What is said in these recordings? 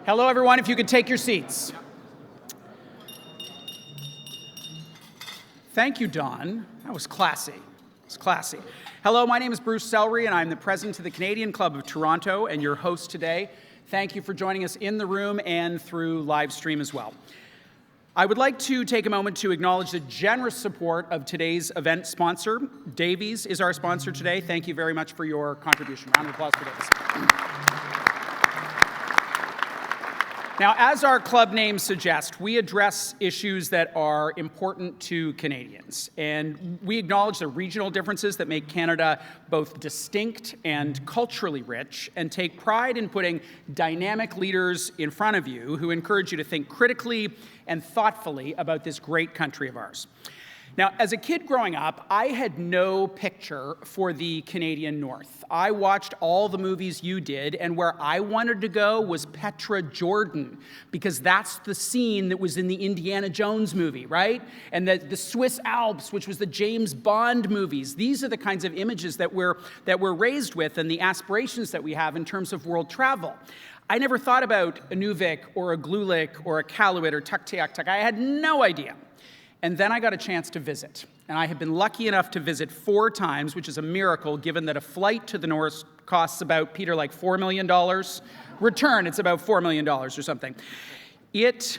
Hello, everyone. If you could take your seats. Thank you, Don. That was classy. It was classy. Hello, my name is Bruce Sellery, and I'm the president of the Canadian Club of Toronto and your host today. Thank you for joining us in the room and through live stream as well. I would like to take a moment to acknowledge the generous support of today's event sponsor. Davies is our sponsor today. Thank you very much for your contribution. Round of applause for Davies. Now, as our club name suggests, we address issues that are important to Canadians, and we acknowledge the regional differences that make Canada both distinct and culturally rich, and take pride in putting dynamic leaders in front of you who encourage you to think critically and thoughtfully about this great country of ours. Now, as a kid growing up, I had no picture for the Canadian North. I watched all the movies you did, and where I wanted to go was Petra, Jordan, because that's the scene that was in the Indiana Jones movie, right? And the Swiss Alps, which was the James Bond movies. These are the kinds of images that we're raised with and the aspirations that we have in terms of world travel. I never thought about Inuvik or a Igloolik or a Iqaluit or Tuktoyaktuk. I had no idea. And then I got a chance to visit. And I have been lucky enough to visit 4 times, which is a miracle given that a flight to the North costs about, Peter, like $4 million. Return, it's about $4 million or something. It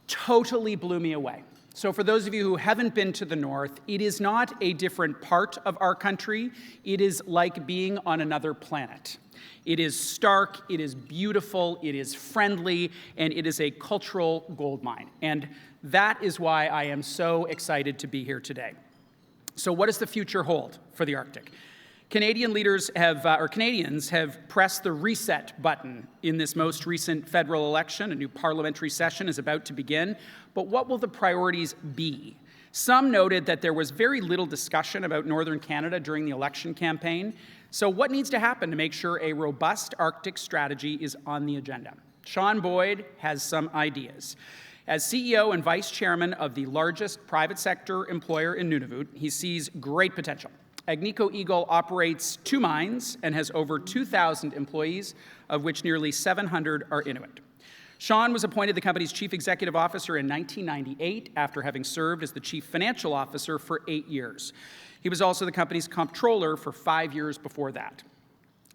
totally blew me away. So for those of you who haven't been to the North, it is not a different part of our country. It is like being on another planet. It is stark, it is beautiful, it is friendly, and it is a cultural goldmine. And that is why I am so excited to be here today. So what does the future hold for the Arctic? Canadians have pressed the reset button in this most recent federal election. A new parliamentary session is about to begin. But what will the priorities be? Some noted that there was very little discussion about Northern Canada during the election campaign. So what needs to happen to make sure a robust Arctic strategy is on the agenda? Sean Boyd has some ideas. As CEO and vice chairman of the largest private sector employer in Nunavut, he sees great potential. Agnico Eagle operates 2 mines and has over 2,000 employees, of which nearly 700 are Inuit. Sean was appointed the company's chief executive officer in 1998 after having served as the chief financial officer for 8 years. He was also the company's comptroller for 5 years before that.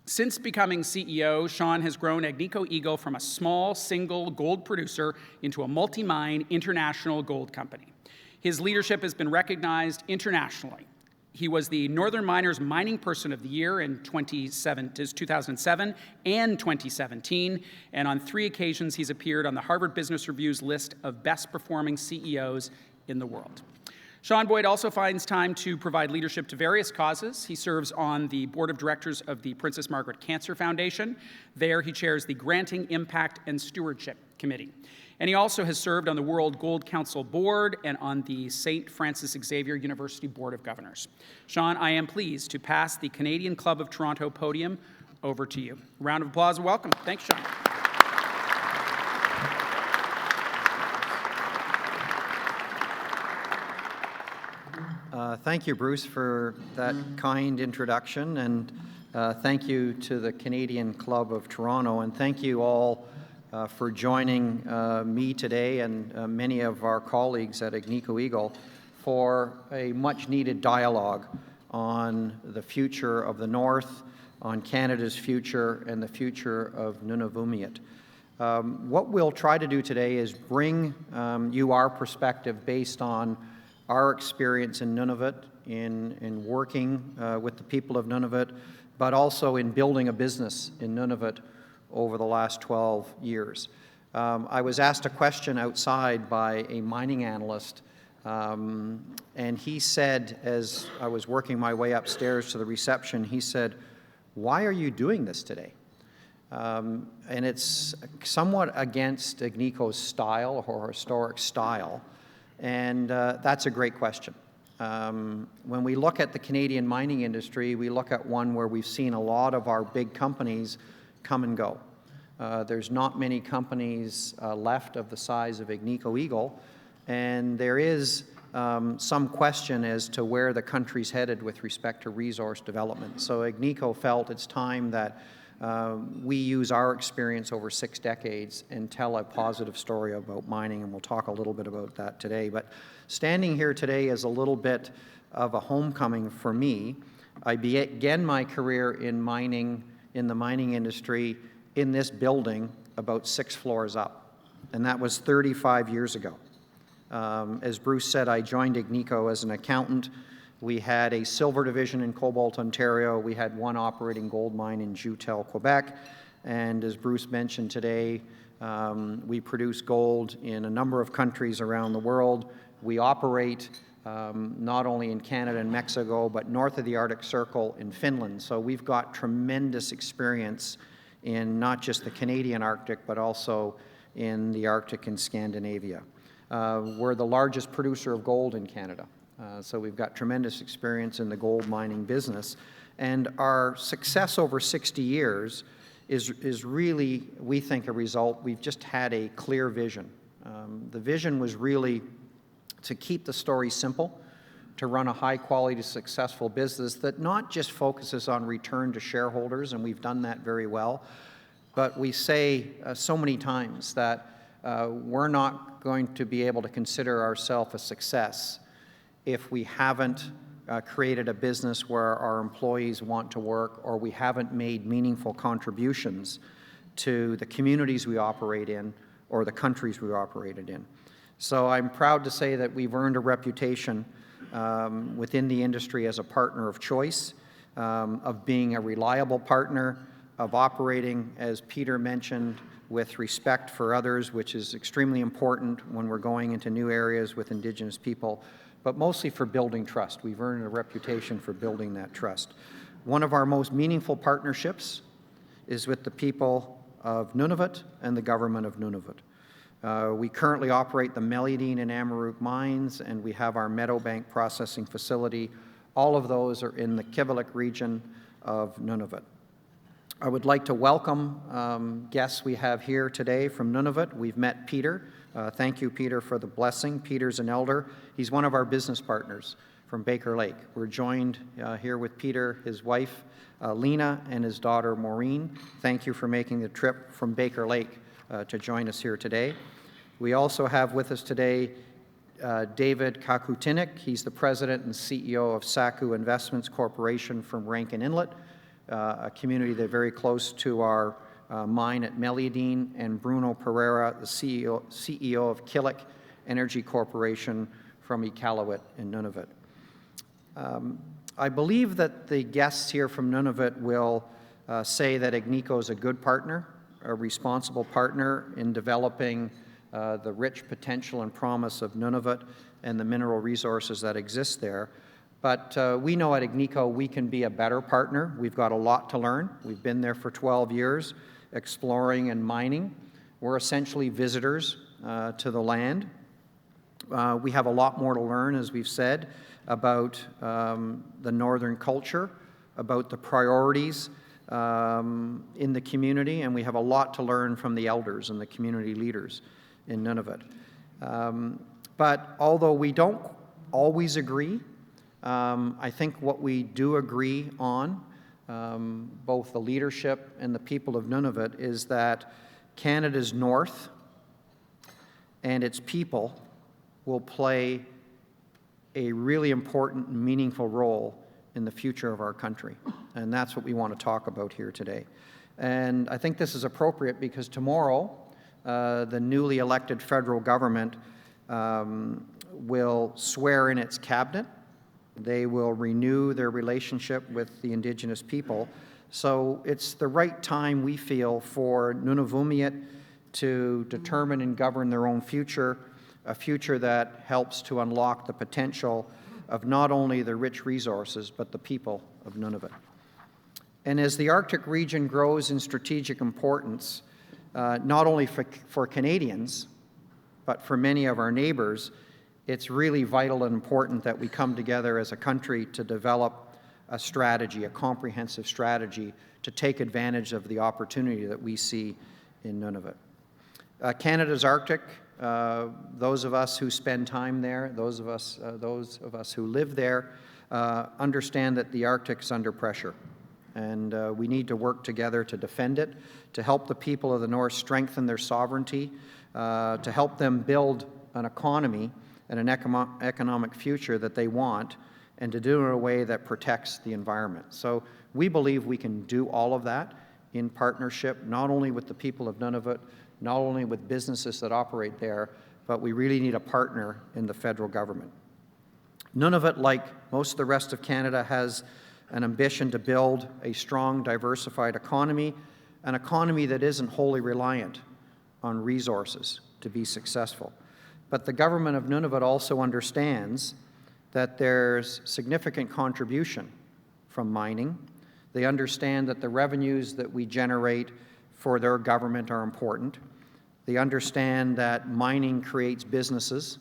Since becoming CEO, Sean has grown Agnico Eagle from a small single gold producer into a multi-mine international gold company. His leadership has been recognized internationally. He was the Northern Miners Mining Person of the Year in 2007 and 2017, and on 3 occasions he's appeared on the Harvard Business Review's list of best performing CEOs in the world. Sean Boyd also finds time to provide leadership to various causes. He serves on the board of directors of the Princess Margaret Cancer Foundation. There he chairs the Granting Impact and Stewardship Committee. And he also has served on the World Gold Council Board and on the St. Francis Xavier University Board of Governors. Sean, I am pleased to pass the Canadian Club of Toronto podium over to you. Round of applause and welcome. Thanks, Sean. Thank you, Bruce, for that kind introduction, and thank you to the Canadian Club of Toronto, and thank you all for joining me today and many of our colleagues at Agnico Eagle for a much-needed dialogue on the future of the North, on Canada's future, and the future of Nunavummiut. What we'll try to do today is bring you our perspective based on our experience in Nunavut, in working with the people of Nunavut, but also in building a business in Nunavut over the last 12 years. I was asked a question outside by a mining analyst, and he said, as I was working my way upstairs to the reception, he said, "Why are you doing this today?" And it's somewhat against Agnico's style or historic style. And that's a great question. When we look at the Canadian mining industry, we look at one where we've seen a lot of our big companies come and go. There's not many companies left of the size of Agnico Eagle, and there is some question as to where the country's headed with respect to resource development. So Agnico felt it's time that we use our experience over 6 decades and tell a positive story about mining, and we'll talk a little bit about that today. But standing here today is a little bit of a homecoming for me. I began my career in mining, in the mining industry, in this building about 6 floors up, and that was 35 years ago. As Bruce said, I joined Agnico as an accountant. We had a silver division in Cobalt, Ontario. We had one operating gold mine in Joutel, Quebec. And as Bruce mentioned today, we produce gold in a number of countries around the world. We operate not only in Canada and Mexico, but north of the Arctic Circle in Finland. So we've got tremendous experience in not just the Canadian Arctic, but also in the Arctic and Scandinavia. We're the largest producer of gold in Canada. So we've got tremendous experience in the gold mining business. And our success over 60 years is really, we think, a result. We've just had a clear vision. The vision was really to keep the story simple, to run a high-quality, successful business that not just focuses on return to shareholders, and we've done that very well, but we say so many times that we're not going to be able to consider ourselves a success if we haven't created a business where our employees want to work, or we haven't made meaningful contributions to the communities we operate in or the countries we operated in. So I'm proud to say that we've earned a reputation within the industry as a partner of choice, of being a reliable partner, of operating, as Peter mentioned, with respect for others, which is extremely important when we're going into new areas with Indigenous people, but mostly for building trust. We've earned a reputation for building that trust. One of our most meaningful partnerships is with the people of Nunavut and the government of Nunavut. We currently operate the Meliadine and Amaruq mines, and we have our Meadowbank processing facility. All of those are in the Kivalliq region of Nunavut. I would like to welcome guests we have here today from Nunavut. We've met Peter. Thank you, Peter, for the blessing. Peter's an elder. He's one of our business partners from Baker Lake. We're joined here with Peter, his wife, Lena, and his daughter, Maureen. Thank you for making the trip from Baker Lake to join us here today. We also have with us today David Kakutinik. He's the president and CEO of Saku Investments Corporation from Rankin Inlet, a community that's very close to our mine at Meliadine, and Bruno Pereira, the CEO of Killick Energy Corporation from Iqaluit in Nunavut. I believe that the guests here from Nunavut will say that Agnico is a good partner, a responsible partner in developing the rich potential and promise of Nunavut and the mineral resources that exist there. But we know at Agnico we can be a better partner. We've got a lot to learn. We've been there for 12 years exploring and mining. We're essentially visitors to the land. We have a lot more to learn, as we've said, about the northern culture, about the priorities in the community, and we have a lot to learn from the elders and the community leaders in Nunavut. But although we don't always agree, I think what we do agree on, both the leadership and the people of Nunavut, is that Canada's north and its people will play a really important and meaningful role in the future of our country. And that's what we want to talk about here today. And I think this is appropriate because tomorrow, the newly elected federal government will swear in its cabinet. They will renew their relationship with the Indigenous people. So it's the right time, we feel, for Nunavummiut to determine and govern their own future, a future that helps to unlock the potential of not only the rich resources, but the people of Nunavut. And as the Arctic region grows in strategic importance, not only for Canadians, but for many of our neighbors, it's really vital and important that we come together as a country to develop a strategy, a comprehensive strategy, to take advantage of the opportunity that we see in Nunavut. Canada's Arctic, those of us who spend time there, those of us who live there, understand that the Arctic is under pressure. and we need to work together to defend it, to help the people of the North strengthen their sovereignty, to help them build an economy and an economic future that they want, and to do it in a way that protects the environment. So we believe we can do all of that in partnership, not only with the people of Nunavut, not only with businesses that operate there, but we really need a partner in the federal government. Nunavut, like most of the rest of Canada, has an ambition to build a strong, diversified economy, an economy that isn't wholly reliant on resources to be successful. But the government of Nunavut also understands that there's significant contribution from mining. They understand that the revenues that we generate for their government are important. They understand that mining creates businesses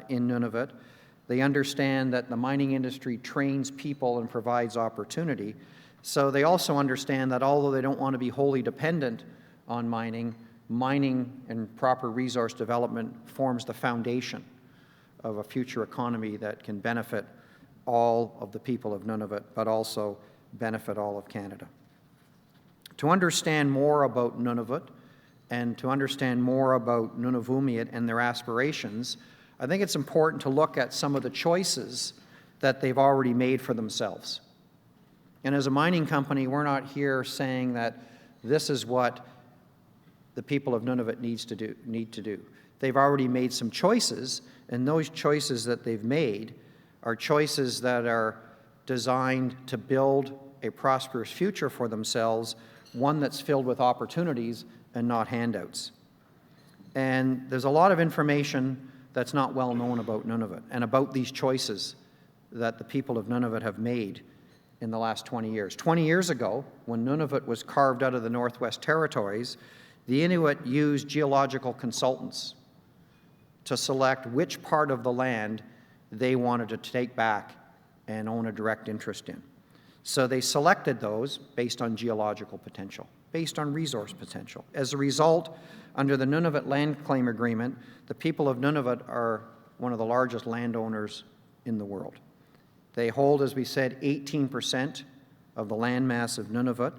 in Nunavut. They understand that the mining industry trains people and provides opportunity. So they also understand that although they don't want to be wholly dependent on mining, mining and proper resource development forms the foundation of a future economy that can benefit all of the people of Nunavut, but also benefit all of Canada. To understand more about Nunavut and to understand more about Nunavummiut and their aspirations, I think it's important to look at some of the choices that they've already made for themselves. And as a mining company, we're not here saying that this is what the people of Nunavut need to do. They've already made some choices, and those choices that they've made are choices that are designed to build a prosperous future for themselves, one that's filled with opportunities and not handouts. And there's a lot of information that's not well known about Nunavut and about these choices that the people of Nunavut have made in the last 20 years. 20 years ago, when Nunavut was carved out of the Northwest Territories, the Inuit used geological consultants to select which part of the land they wanted to take back and own a direct interest in. So they selected those based on geological potential, based on resource potential. As a result, under the Nunavut Land Claim Agreement, the people of Nunavut are one of the largest landowners in the world. They hold, as we said, 18% of the landmass of Nunavut,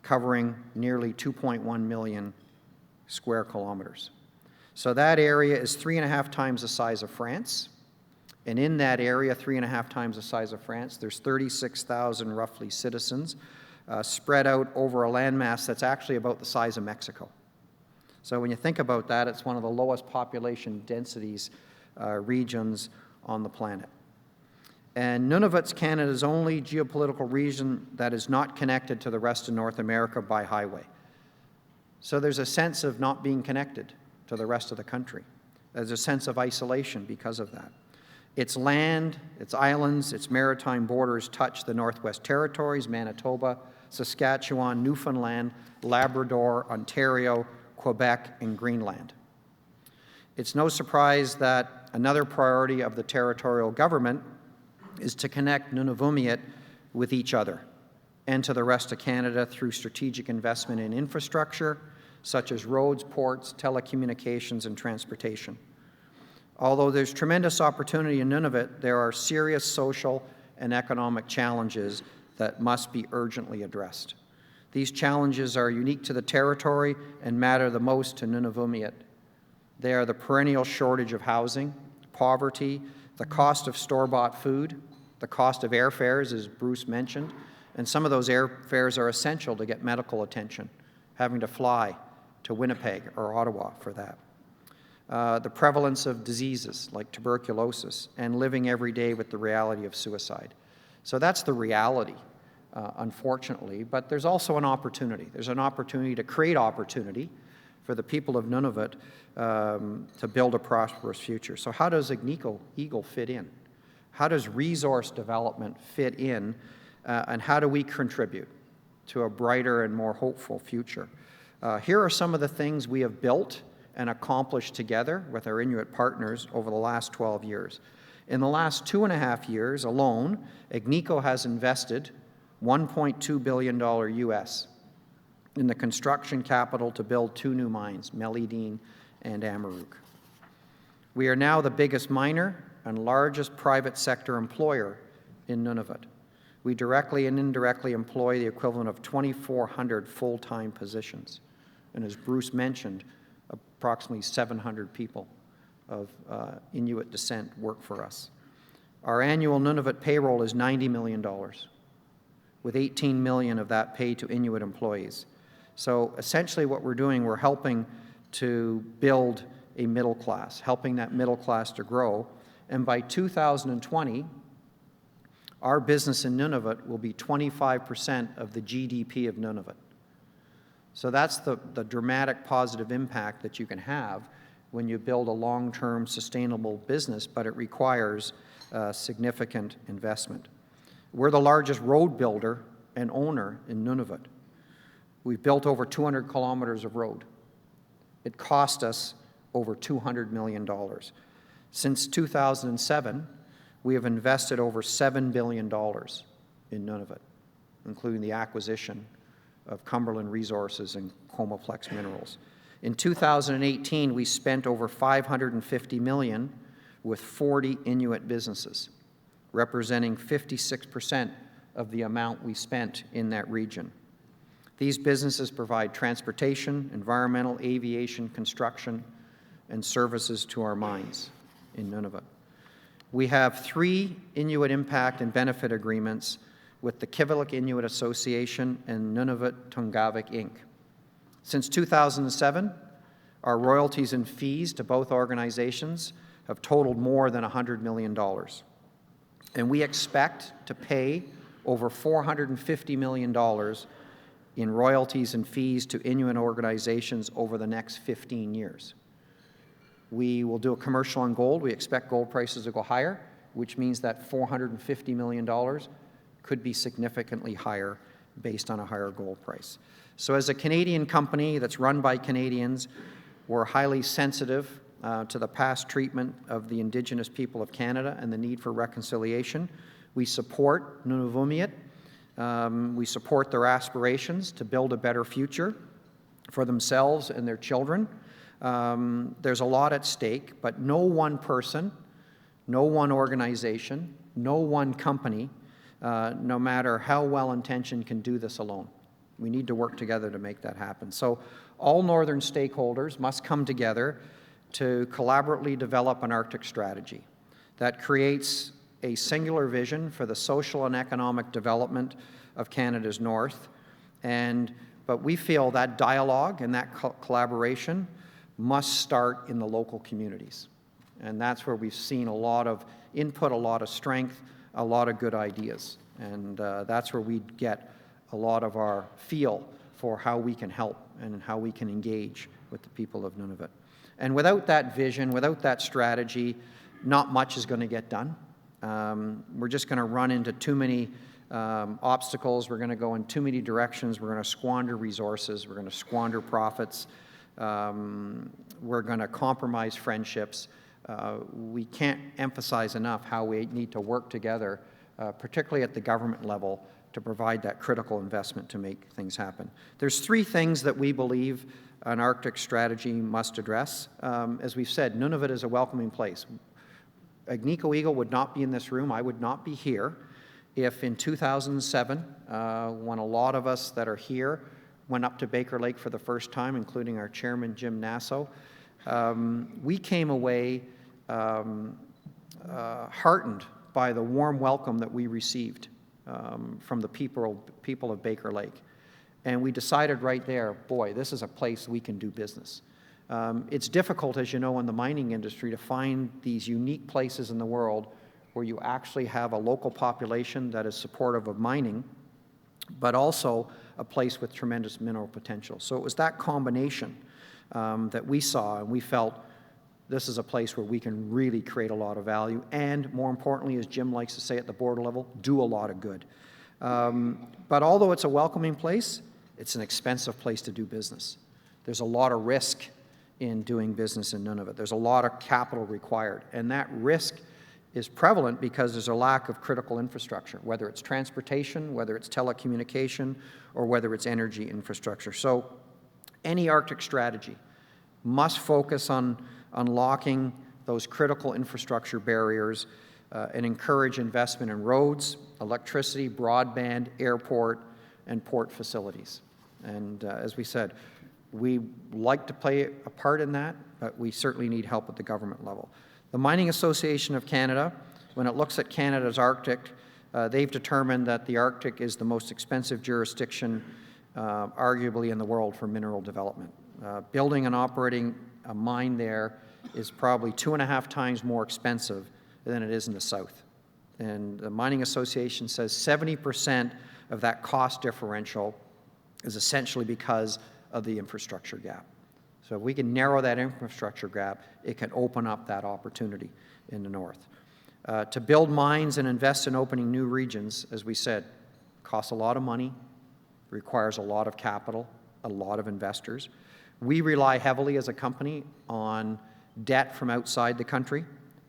covering nearly 2.1 million square kilometers. So that area is 3.5 times the size of France. And in that area, 3.5 times the size of France, there's 36,000 roughly citizens spread out over a landmass that's actually about the size of Mexico. So when you think about that, it's one of the lowest population densities regions on the planet. And Nunavut's Canada's only geopolitical region that is not connected to the rest of North America by highway. So there's a sense of not being connected to the rest of the country. There's a sense of isolation because of that. Its land, its islands, its maritime borders touch the Northwest Territories, Manitoba, Saskatchewan, Newfoundland, Labrador, Ontario, Quebec, and Greenland. It's no surprise that another priority of the territorial government is to connect Nunavummiut with each other and to the rest of Canada through strategic investment in infrastructure, such as roads, ports, telecommunications, and transportation. Although there's tremendous opportunity in Nunavut, there are serious social and economic challenges that must be urgently addressed. These challenges are unique to the territory and matter the most to Nunavummiut. They are the perennial shortage of housing, poverty, the cost of store-bought food, the cost of airfares, as Bruce mentioned, and some of those airfares are essential to get medical attention, having to fly to Winnipeg or Ottawa for that. The prevalence of diseases like tuberculosis, and living every day with the reality of suicide. So that's the reality, unfortunately, but there's also an opportunity. There's an opportunity to create opportunity for the people of Nunavut to build a prosperous future. So how does Agnico Eagle fit in? How does resource development fit in, and how do we contribute to a brighter and more hopeful future? Here are some of the things we have built and accomplished together with our Inuit partners over the last 12 years. In the last 2.5 years alone, Agnico has invested $1.2 billion US in the construction capital to build 2 new mines, Meliadine and Amaruq. We are now the biggest miner and largest private sector employer in Nunavut. We directly and indirectly employ the equivalent of 2,400 full-time positions. And as Bruce mentioned, approximately 700 people of Inuit descent work for us. Our annual Nunavut payroll is $90 million, with $18 million of that paid to Inuit employees. So essentially what we're doing, we're helping to build a middle class, helping that middle class to grow. And by 2020, our business in Nunavut will be 25% of the GDP of Nunavut. So that's the dramatic positive impact that you can have when you build a long-term sustainable business, but it requires significant investment. We're the largest road builder and owner in Nunavut. We've built over 200 kilometers of road. It cost us over $200 million. Since 2007, we have invested over $7 billion in Nunavut, including the acquisition of Cumberland Resources and Comaplex Minerals. In 2018, we spent over $550 million with 40 Inuit businesses, representing 56% of the amount we spent in that region. These businesses provide transportation, environmental, aviation, construction, and services to our mines in Nunavut. We have 3 Inuit impact and benefit agreements with the Kivalliq Inuit Association and Nunavut Tungavik Inc. Since 2007, our royalties and fees to both organizations have totaled more than $100 million. And we expect to pay over $450 million in royalties and fees to Inuit organizations over the next 15 years. We will do a commercial on gold. We expect gold prices to go higher, which means that $450 million could be significantly higher based on a higher gold price. So as a Canadian company that's run by Canadians, we're highly sensitive to the past treatment of the Indigenous people of Canada and the need for reconciliation. We support Nunavummiut. We support their aspirations to build a better future for themselves and their children. There's a lot at stake, but no one person, no one organization, no one company, no matter how well-intentioned, can do this alone. We need to work together to make that happen. So all northern stakeholders must come together to collaboratively develop an Arctic strategy that creates a singular vision for the social and economic development of Canada's north. But we feel that dialogue and that collaboration must start in the local communities. And that's where we've seen a lot of input, a lot of strength, a lot of good ideas. And that's where we get a lot of our feel for how we can help and how we can engage with the people of Nunavut. And without that vision, without that strategy, not much is going to get done. We're just going to run into too many obstacles. We're going to go in too many directions. We're going to squander resources. We're going to squander profits. We're going to compromise friendships. We can't emphasize enough how we need to work together, particularly at the government level, to provide that critical investment to make things happen. There's 3 things that we believe an Arctic strategy must address. As we've said, Nunavut is a welcoming place. Agnico Eagle would not be in this room. I would not be here if in 2007, when a lot of us that are here went up to Baker Lake for the first time, including our chairman, Jim Nasso, we came away heartened by the warm welcome that we received from the people of Baker Lake. And we decided right there, boy, this is a place we can do business. It's difficult, as you know, in the mining industry to find these unique places in the world where you actually have a local population that is supportive of mining, but also a place with tremendous mineral potential. So it was that combination that we saw, and we felt this is a place where we can really create a lot of value and, more importantly, as Jim likes to say at the border level, do a lot of good. But although it's a welcoming place, it's an expensive place to do business. There's a lot of risk in doing business in Nunavut. There's a lot of capital required, and that risk is prevalent because there's a lack of critical infrastructure, whether it's transportation, whether it's telecommunication, or whether it's energy infrastructure. So any Arctic strategy must focus on unlocking those critical infrastructure barriers and encourage investment in roads, electricity, broadband, airport, and port facilities. And as we said, we like to play a part in that, but we certainly need help at the government level. The Mining Association of Canada, when it looks at Canada's Arctic, they've determined that the Arctic is the most expensive jurisdiction, arguably in the world, for mineral development. Building and operating a mine there is probably 2.5 times more expensive than it is in the south. And the Mining Association says 70% of that cost differential is essentially because of the infrastructure gap. So if we can narrow that infrastructure gap, it can open up that opportunity in the north. To build mines and invest in opening new regions, as we said, costs a lot of money, requires a lot of capital, a lot of investors. We rely heavily as a company on debt from outside the country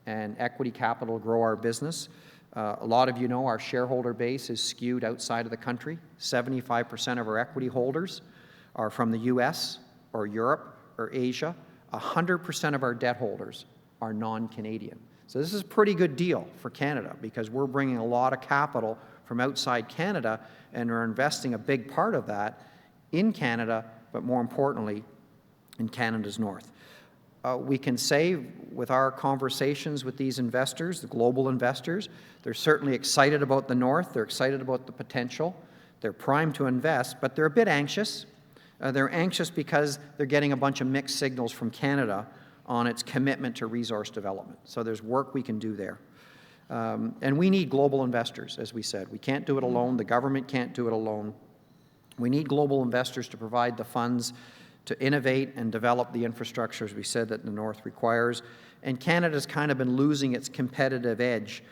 and equity capital to grow our business. A lot of you know our shareholder base is skewed outside of the country. 75% of our equity holders are from the US or Europe or Asia. 100% of our debt holders are non-Canadian. So this is a pretty good deal for Canada because we're bringing a lot of capital from outside Canada and are investing a big part of that in Canada, but more importantly, in Canada's north. We can say with our conversations with these investors, the global investors, they're certainly excited about the north, they're excited about the potential, they're primed to invest, but they're a bit anxious. They're anxious because they're getting a bunch of mixed signals from Canada on its commitment to resource development. So there's work we can do there. And we need global investors, as we said. We can't do it alone. The government can't do it alone. We need global investors to provide the funds to innovate and develop the infrastructure, as we said, that the north requires. And Canada's kind of been losing its competitive edge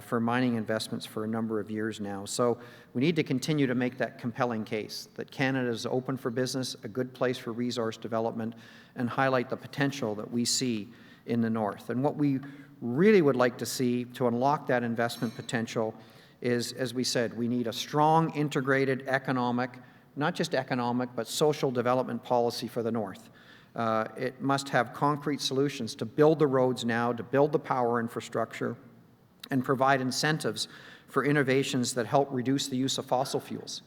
for mining investments for a number of years now. So we need to continue to make that compelling case that Canada is open for business, a good place for resource development, and highlight the potential that we see in the north. And what we really would like to see to unlock that investment potential is, as we said, we need a strong, integrated economic, not just economic, but social development policy for the north. It must have concrete solutions to build the roads now, to build the power infrastructure, and provide incentives for innovations that help reduce the use of fossil fuels.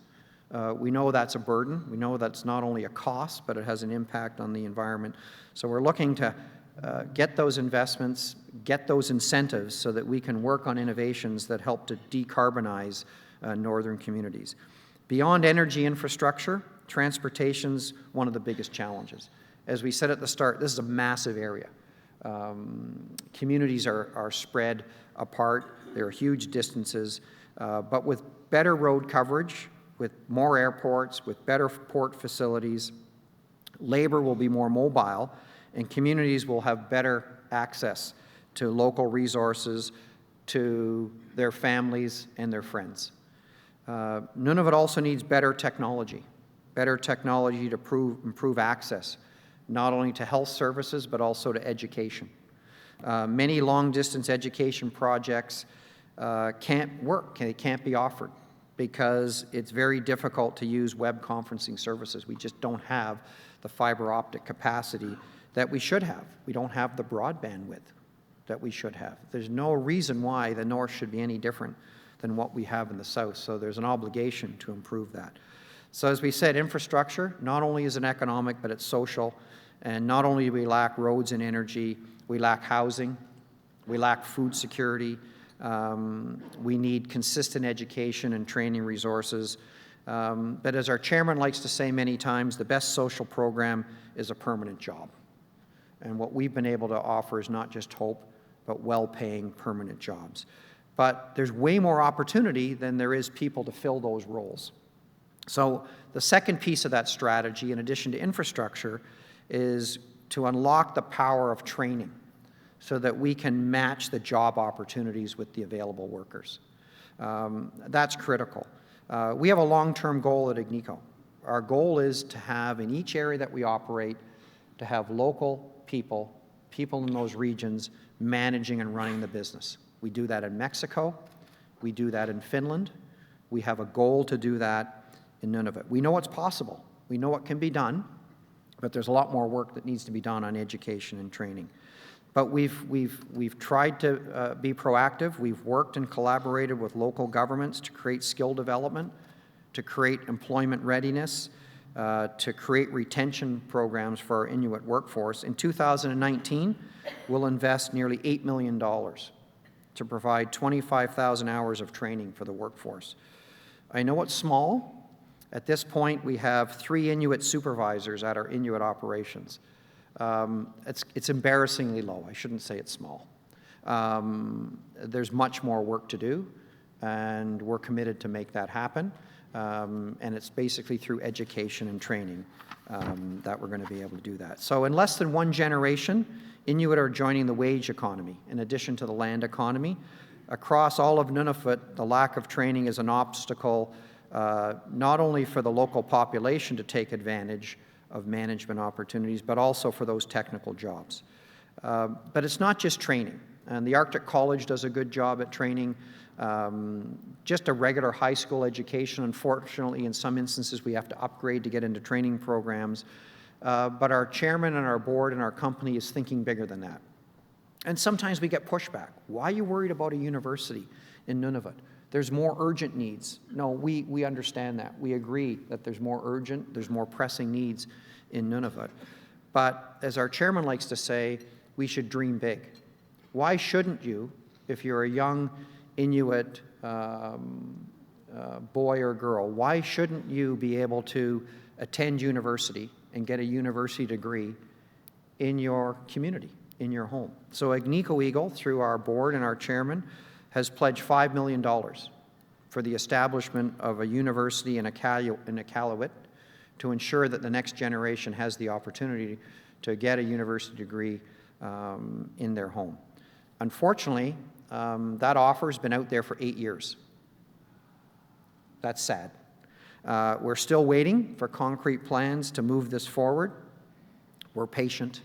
We know that's a burden. We know that's not only a cost, but it has an impact on the environment. So we're looking to get those investments, get those incentives so that we can work on innovations that help to decarbonize northern communities. Beyond energy infrastructure, transportation's one of the biggest challenges. As we said at the start, this is a massive area. Communities are spread apart. There are huge distances. But with better road coverage, with more airports, with better port facilities, labor will be more mobile, and communities will have better access to local resources, to their families and their friends. Nunavut also needs better technology to improve access, not only to health services, but also to education. Many long-distance education projects can't work, they can't be offered, because it's very difficult to use web conferencing services. We just don't have the fiber optic capacity that we should have. We don't have the broadband width that we should have. There's no reason why the north should be any different than what we have in the south, so there's an obligation to improve that. So as we said, infrastructure not only is an economic, but it's social, and not only do we lack roads and energy, we lack housing, we lack food security, we need consistent education and training resources. But as our chairman likes to say many times, the best social program is a permanent job. And what we've been able to offer is not just hope, but well-paying permanent jobs. But there's way more opportunity than there is people to fill those roles. So the second piece of that strategy, in addition to infrastructure, is to unlock the power of training so that we can match the job opportunities with the available workers. That's critical. We have a long-term goal at Agnico. Our goal is to have, in each area that we operate, to have local people in those regions managing and running the business. We do that in Mexico. We do that in Finland. We have a goal to do that in Nunavut. We know it's possible. We know it can be done, but there's a lot more work that needs to be done on education and training. But we've tried to be proactive. We've worked and collaborated with local governments to create skill development, to create employment readiness, to create retention programs for our Inuit workforce. In 2019, we'll invest nearly $8 million to provide 25,000 hours of training for the workforce. I know it's small. At this point, we have 3 Inuit supervisors at our Inuit operations. It's embarrassingly low. I shouldn't say it's small. There's much more work to do, and we're committed to make that happen. And it's basically through education and training that we're going to be able to do that. So in less than 1 generation, Inuit are joining the wage economy in addition to the land economy. Across all of Nunavut, the lack of training is an obstacle not only for the local population to take advantage of management opportunities, but also for those technical jobs. But it's not just training. And the Arctic College does a good job at training. Just a regular high school education, unfortunately, in some instances, we have to upgrade to get into training programs. But our chairman and our board and our company is thinking bigger than that. And sometimes we get pushback. Why are you worried about a university in Nunavut? There's more urgent needs. No, we understand that. We agree that there's more urgent, there's more pressing needs in Nunavut. But as our chairman likes to say, we should dream big. Why shouldn't you, if you're a young Inuit boy or girl, why shouldn't you be able to attend university and get a university degree in your community, in your home? So Agnico Eagle, through our board and our chairman, has pledged $5 million for the establishment of a university in Iqaluit to ensure that the next generation has the opportunity to get a university degree in their home. Unfortunately, that offer has been out there for 8 years. That's sad. We're still waiting for concrete plans to move this forward. We're patient.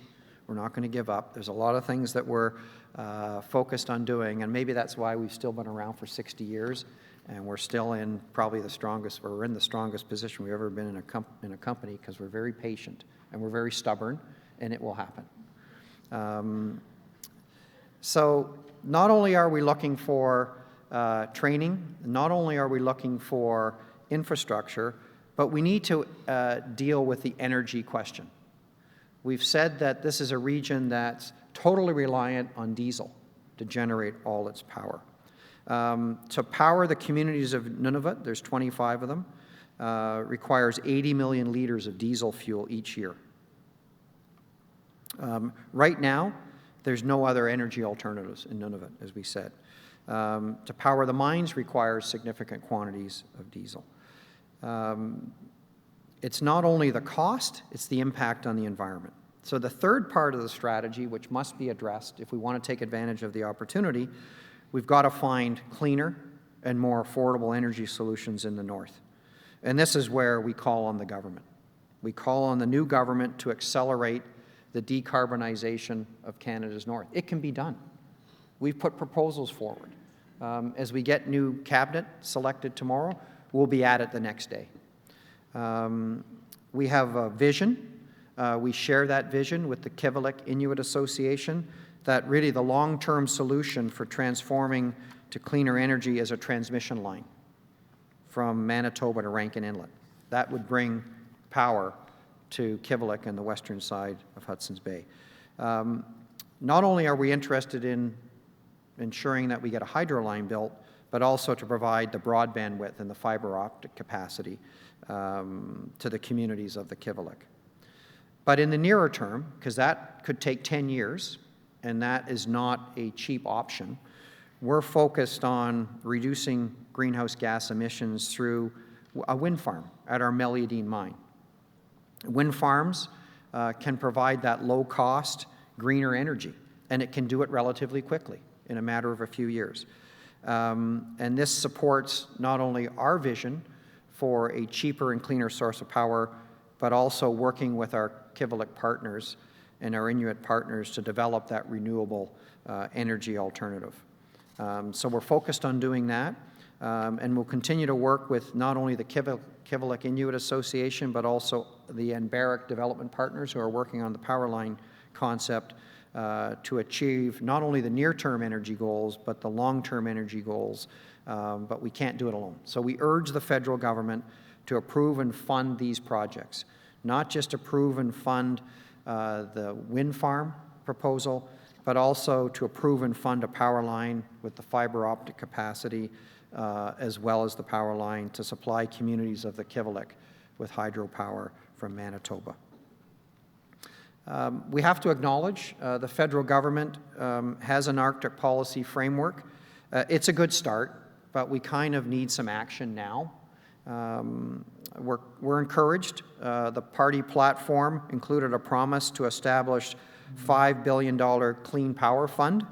We're not going to give up. There's a lot of things that we're focused on doing, and maybe that's why we've still been around for 60 years, and we're still in probably the strongest, we're in the strongest position we've ever been in a company, because we're very patient, and we're very stubborn, and it will happen. So not only are we looking for training, not only are we looking for infrastructure, but we need to deal with the energy question. We've said that this is a region that's totally reliant on diesel to generate all its power. To power the communities of Nunavut, there's 25 of them, requires 80 million liters of diesel fuel each year. Right now, there's no other energy alternatives in Nunavut, as we said. To power the mines requires significant quantities of diesel. It's not only the cost, it's the impact on the environment. So the third part of the strategy, which must be addressed if we want to take advantage of the opportunity, we've got to find cleaner and more affordable energy solutions in the north. And this is where we call on the government. We call on the new government to accelerate the decarbonization of Canada's north. It can be done. We've put proposals forward. As we get new cabinet selected tomorrow, we'll be at it the next day. We have a vision. We share that vision with the Kivalliq Inuit Association, that really the long-term solution for transforming to cleaner energy is a transmission line from Manitoba to Rankin Inlet. That would bring power to Kivalliq and the western side of Hudson's Bay. Not only are we interested in ensuring that we get a hydro line built, but also to provide the broadband width and the fiber optic capacity to the communities of the Kivalliq. But in the nearer term, because that could take 10 years, and that is not a cheap option, we're focused on reducing greenhouse gas emissions through a wind farm at our Meliadine mine. Wind farms can provide that low-cost, greener energy, and it can do it relatively quickly, in a matter of a few years. And this supports not only our vision for a cheaper and cleaner source of power, but also working with our Kivalliq partners and our Inuit partners to develop that renewable energy alternative. So we're focused on doing that, and we'll continue to work with not only the Kivalliq Inuit Association, but also the Anbaric development partners who are working on the power line concept to achieve not only the near-term energy goals, but the long-term energy goals, but we can't do it alone. So we urge the federal government to approve and fund these projects, not just approve and fund the wind farm proposal, but also to approve and fund a power line with the fiber optic capacity, as well as the power line to supply communities of the Kivalliq with hydropower from Manitoba. We have to acknowledge the federal government has an Arctic policy framework. It's a good start, but we kind of need some action now. We're encouraged. The party platform included a promise to establish $5 billion Clean Power Fund.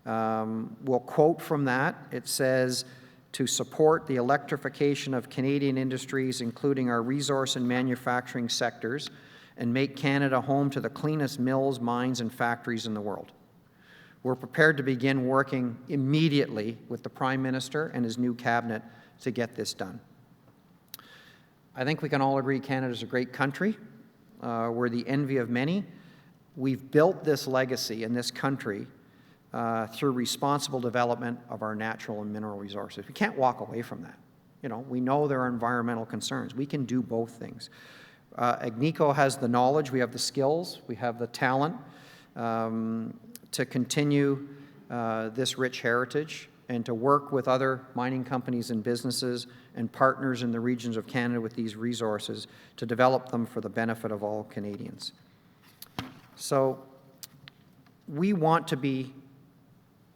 We'll quote from that. It says, to support the electrification of Canadian industries, including our resource and manufacturing sectors, and make Canada home to the cleanest mills, mines, and factories in the world. We're prepared to begin working immediately with the Prime Minister and his new cabinet to get this done. I think we can all agree Canada's a great country. We're the envy of many. We've built this legacy in this country through responsible development of our natural and mineral resources. We can't walk away from that. You know, we know there are environmental concerns. We can do both things. Agnico has the knowledge, we have the skills, we have the talent to continue this rich heritage and to work with other mining companies and businesses and partners in the regions of Canada with these resources to develop them for the benefit of all Canadians. So we want to be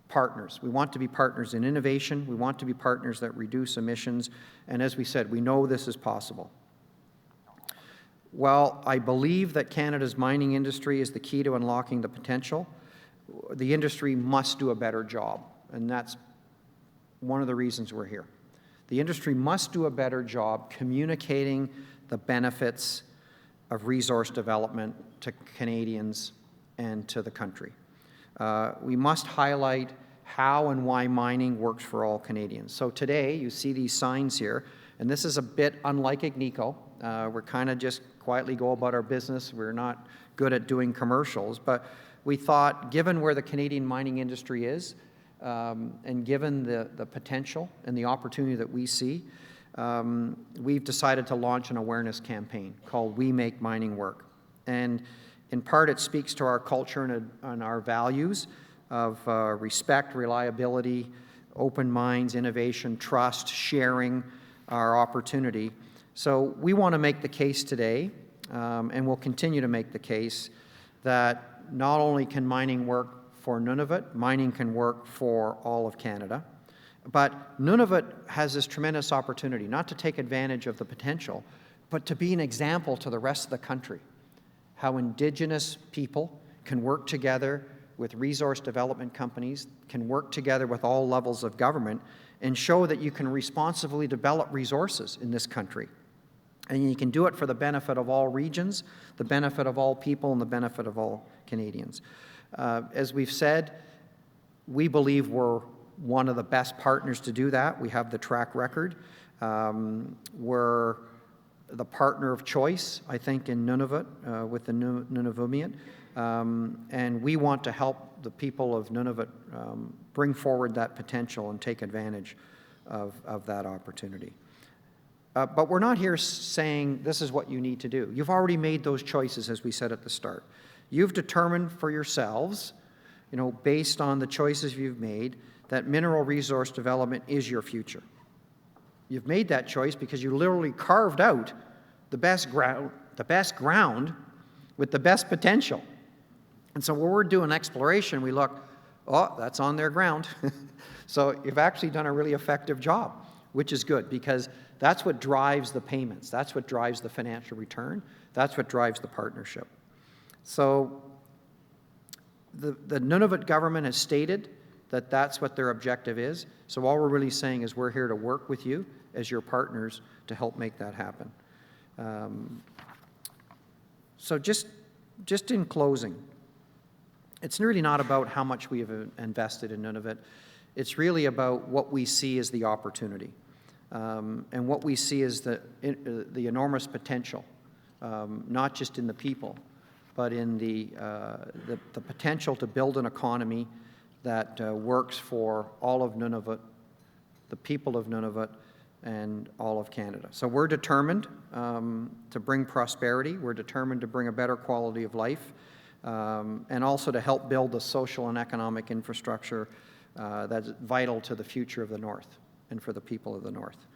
partners. We want to be partners in innovation. We want to be partners that reduce emissions. And as we said, we know this is possible. While I believe that Canada's mining industry is the key to unlocking the potential, the industry must do a better job. And that's one of the reasons we're here. The industry must do a better job communicating the benefits of resource development to Canadians and to the country. We must highlight how and why mining works for all Canadians. So today, you see these signs here, and this is a bit unlike Agnico. We're kind of just quietly go about our business. We're not good at doing commercials, but we thought, given where the Canadian mining industry is, and given the potential and the opportunity that we see, we've decided to launch an awareness campaign called We Make Mining Work. And in part, it speaks to our culture and our values of respect, reliability, open minds, innovation, trust, sharing our opportunity. So we want to make the case today, and we'll continue to make the case, that not only can mining work for Nunavut, mining can work for all of Canada, but Nunavut has this tremendous opportunity, not to take advantage of the potential, but to be an example to the rest of the country. How Indigenous people can work together with resource development companies, can work together with all levels of government, and show that you can responsibly develop resources in this country. And you can do it for the benefit of all regions, the benefit of all people, and the benefit of all Canadians. As we've said, we believe we're one of the best partners to do that. We have the track record. We're the partner of choice, I think, in Nunavut with the Nunavummiut. And we want to help the people of Nunavut bring forward that potential and take advantage of that opportunity. But we're not here saying this is what you need to do. You've already made those choices, as we said at the start. You've determined for yourselves, you know, based on the choices you've made, that mineral resource development is your future. You've made that choice because you literally carved out the best ground with the best potential. And so when we're doing exploration, we look, oh, that's on their ground. So you've actually done a really effective job, which is good, because that's what drives the payments. That's what drives the financial return. That's what drives the partnership. So the Nunavut government has stated that that's what their objective is. So all we're really saying is we're here to work with you as your partners to help make that happen. So just in closing, it's really not about how much we have invested in Nunavut. It's really about what we see as the opportunity, and what we see as the enormous potential, not just in the people, but in the potential to build an economy that works for all of Nunavut, the people of Nunavut, and all of Canada. So we're determined to bring prosperity. We're determined to bring a better quality of life, and also to help build the social and economic infrastructure that's vital to the future of the North and for the people of the North.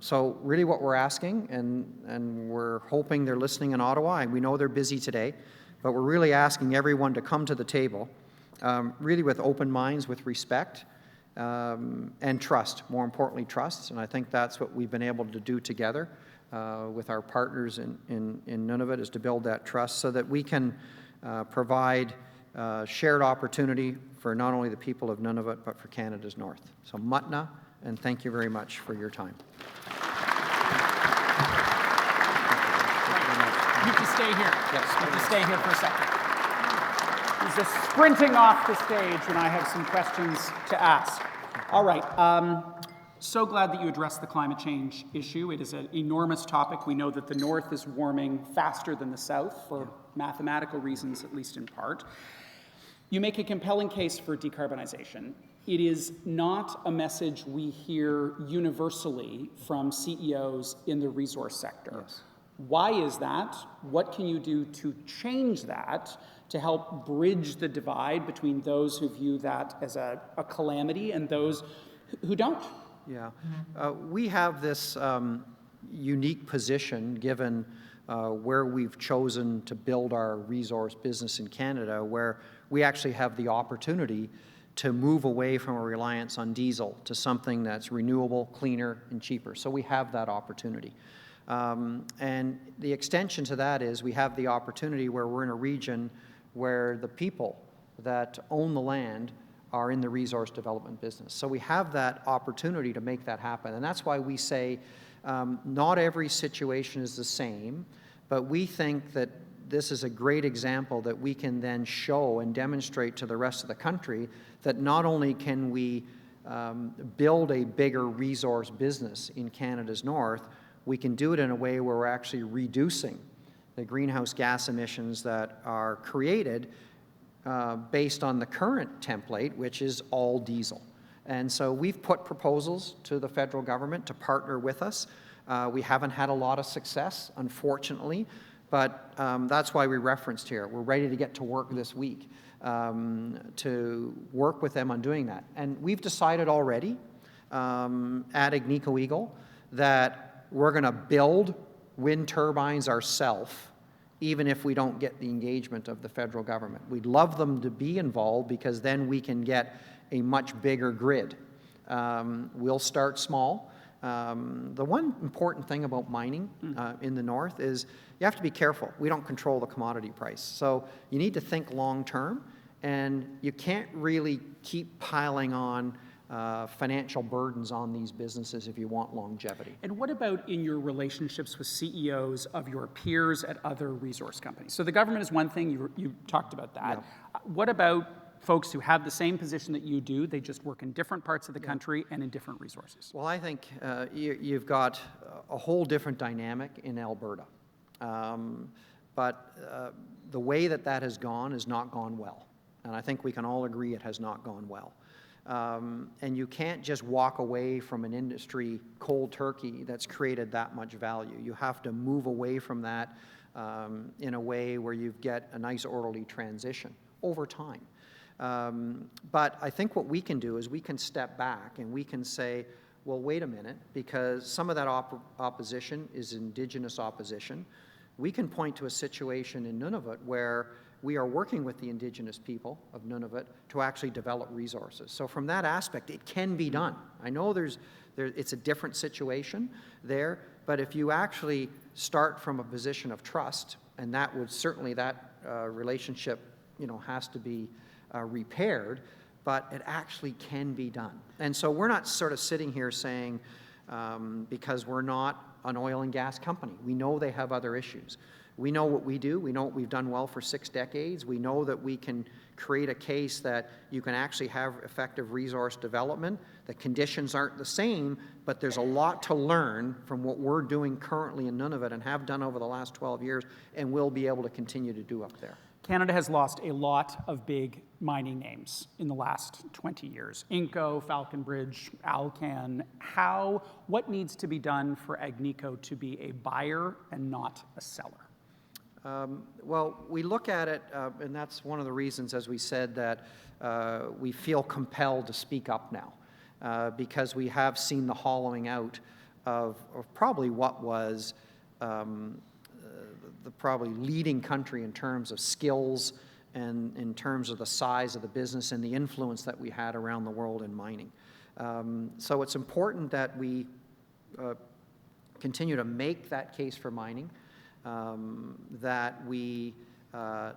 So really what we're asking, and we're hoping they're listening in Ottawa, and we know they're busy today, but we're really asking everyone to come to the table, really with open minds, with respect, and trust, more importantly trust, and I think that's what we've been able to do together with our partners in Nunavut, is to build that trust so that we can provide shared opportunity for not only the people of Nunavut, but for Canada's North. So Matna, and thank you very much for your time. You can stay here. Yes. You can stay here for a second. He's just sprinting off the stage, and I have some questions to ask. All right. So glad that you addressed the climate change issue. It is an enormous topic. We know that the North is warming faster than the South for mathematical reasons, at least in part. You make a compelling case for decarbonization. It is not a message we hear universally from CEOs in the resource sector. Yes. Why is that? What can you do to change that, to help bridge the divide between those who view that as a calamity and those who don't? Yeah. We have this unique position, given where we've chosen to build our resource business in Canada, where we actually have the opportunity to move away from a reliance on diesel to something that's renewable, cleaner, and cheaper. So we have that opportunity. And the extension to that is we have the opportunity where we're in a region where the people that own the land are in the resource development business. So we have that opportunity to make that happen. And that's why we say not every situation is the same, but we think that this is a great example that we can then show and demonstrate to the rest of the country that not only can we build a bigger resource business in Canada's North, we can do it in a way where we're actually reducing the greenhouse gas emissions that are created based on the current template, which is all diesel. And so we've put proposals to the federal government to partner with us. We haven't had a lot of success, unfortunately, but that's why we referenced here. We're ready to get to work this week to work with them on doing that. And we've decided already at Agnico Eagle that we're going to build wind turbines ourselves, even if we don't get the engagement of the federal government. We'd love them to be involved because then we can get a much bigger grid. We'll start small. The one important thing about mining in the North is you have to be careful. We don't control the commodity price. So you need to think long term, and you can't really keep piling on financial burdens on these businesses if you want longevity. And what about in your relationships with CEOs of your peers at other resource companies? So the government is one thing, you talked about that. Yeah. What about folks who have the same position that you do, they just work in different parts of the country and in different resources? Well, I think you've got a whole different dynamic in Alberta. But the way that has gone has not gone well. And I think we can all agree it has not gone well. And you can't just walk away from an industry cold turkey that's created that much value. You have to move away from that in a way where you get a nice orderly transition over time. But I think what we can do is we can step back and we can say, well, wait a minute, because some of that opposition is Indigenous opposition. We can point to a situation in Nunavut where we are working with the Indigenous people of Nunavut to actually develop resources. So from that aspect, it can be done. I know it's a different situation there, but if you actually start from a position of trust, and that would certainly, that relationship, has to be repaired, but it actually can be done. And so we're not sort of sitting here saying, because we're not an oil and gas company. We know they have other issues. We know what we do. We know what we've done well for 6 decades. We know that we can create a case that you can actually have effective resource development. The conditions aren't the same, but there's a lot to learn from what we're doing currently in Nunavut and have done over the last 12 years, and we'll be able to continue to do up there. Canada has lost a lot of big mining names in the last 20 years. Inco, Falconbridge, Alcan. What needs to be done for Agnico to be a buyer and not a seller? Well, we look at it, and that's one of the reasons, as we said, that we feel compelled to speak up now, because we have seen the hollowing out of probably what was the probably leading country in terms of skills and in terms of the size of the business and the influence that we had around the world in mining. So it's important that we continue to make that case for mining, that we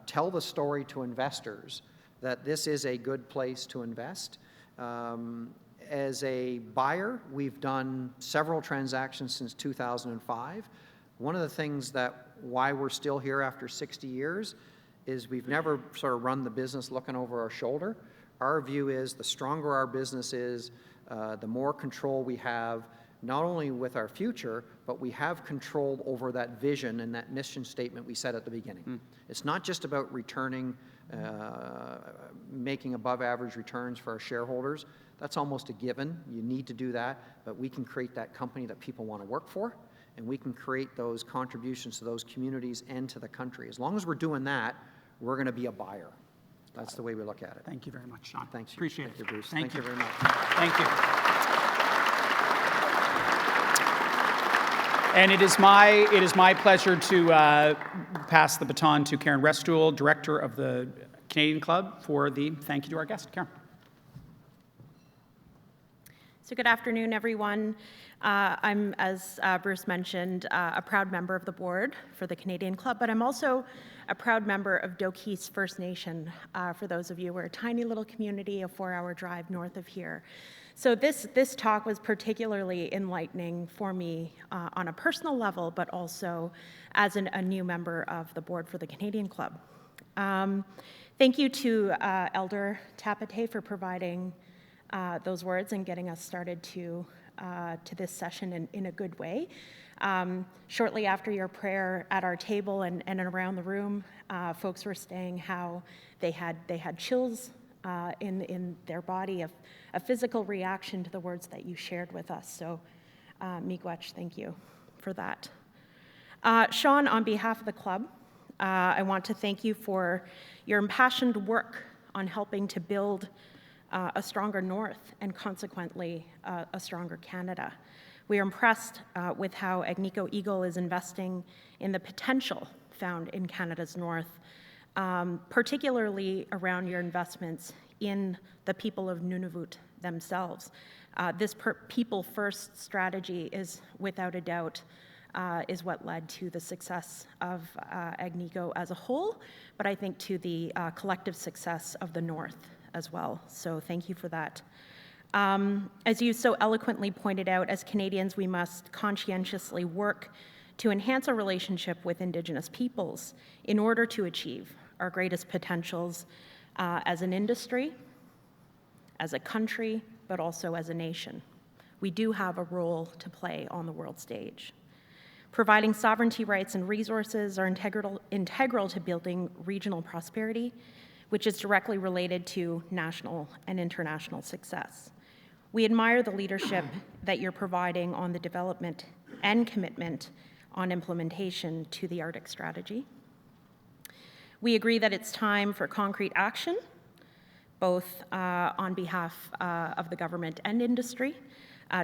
tell the story to investors that this is a good place to invest. As a buyer, we've done several transactions since 2005. One of the things why we're still here after 60 years is we've never sort of run the business looking over our shoulder. Our view is the stronger our business is, the more control we have, not only with our future, but we have control over that vision and that mission statement we said at the beginning. It's not just about returning, making above average returns for our shareholders. That's almost a given. You need to do that, but we can create that company that people want to work for, and we can create those contributions to those communities and to the country. As long as we're doing that, we're going to be a buyer. That's the way we look at it. Thank you very much, Sean. Thanks. Appreciate it. Thank you, Bruce. Thank you very much. Thank you. And it is my pleasure to pass the baton to Karen Restuhl, Director of the Canadian Club, for the thank you to our guest. Karen. So good afternoon, everyone. I'm, as Bruce mentioned, a proud member of the board for the Canadian Club, but I'm also a proud member of Doki's First Nation. For those of you, we're a tiny little community, a 4-hour drive north of here. So this talk was particularly enlightening for me on a personal level, but also as a new member of the board for the Canadian Club. Thank you to Elder Tapate for providing those words and getting us started to this session in a good way. Shortly after your prayer at our table and around the room, folks were saying how they had chills in their body, a physical reaction to the words that you shared with us. So, miigwech, thank you for that. Sean, on behalf of the club, I want to thank you for your impassioned work on helping to build a stronger North and consequently a stronger Canada. We are impressed with how Agnico Eagle is investing in the potential found in Canada's North, particularly around your investments in the people of Nunavut themselves. This people-first strategy is, without a doubt, is what led to the success of Agnico as a whole, but I think to the collective success of the North as well. So thank you for that. As you so eloquently pointed out, as Canadians, we must conscientiously work to enhance our relationship with Indigenous peoples in order to achieve our greatest potentials as an industry, as a country, but also as a nation. We do have a role to play on the world stage. Providing sovereignty rights and resources are integral to building regional prosperity, which is directly related to national and international success. We admire the leadership that you're providing on the development and commitment on implementation to the Arctic strategy. We agree that it's time for concrete action, both on behalf of the government and industry,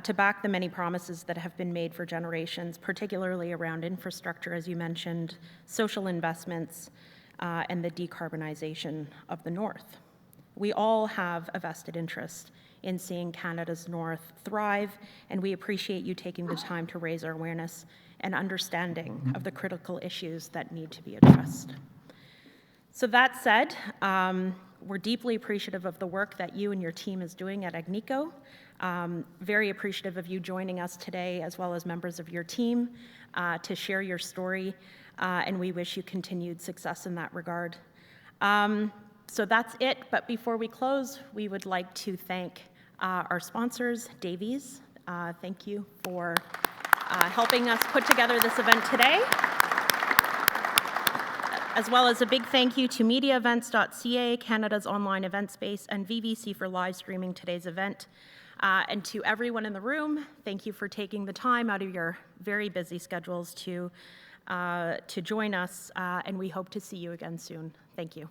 to back the many promises that have been made for generations, particularly around infrastructure, as you mentioned, social investments, and the decarbonization of the North. We all have a vested interest in seeing Canada's North thrive, and we appreciate you taking the time to raise our awareness and understanding of the critical issues that need to be addressed. So that said, We're deeply appreciative of the work that you and your team is doing at Agnico. Very appreciative of you joining us today, as well as members of your team, to share your story, and we wish you continued success in that regard. So that's it, but before we close, we would like to thank our sponsors, Davies. Thank you for helping us put together this event today. As well as a big thank you to MediaEvents.ca, Canada's online event space, and VVC for live streaming today's event. And to everyone in the room, thank you for taking the time out of your very busy schedules to join us, and we hope to see you again soon. Thank you.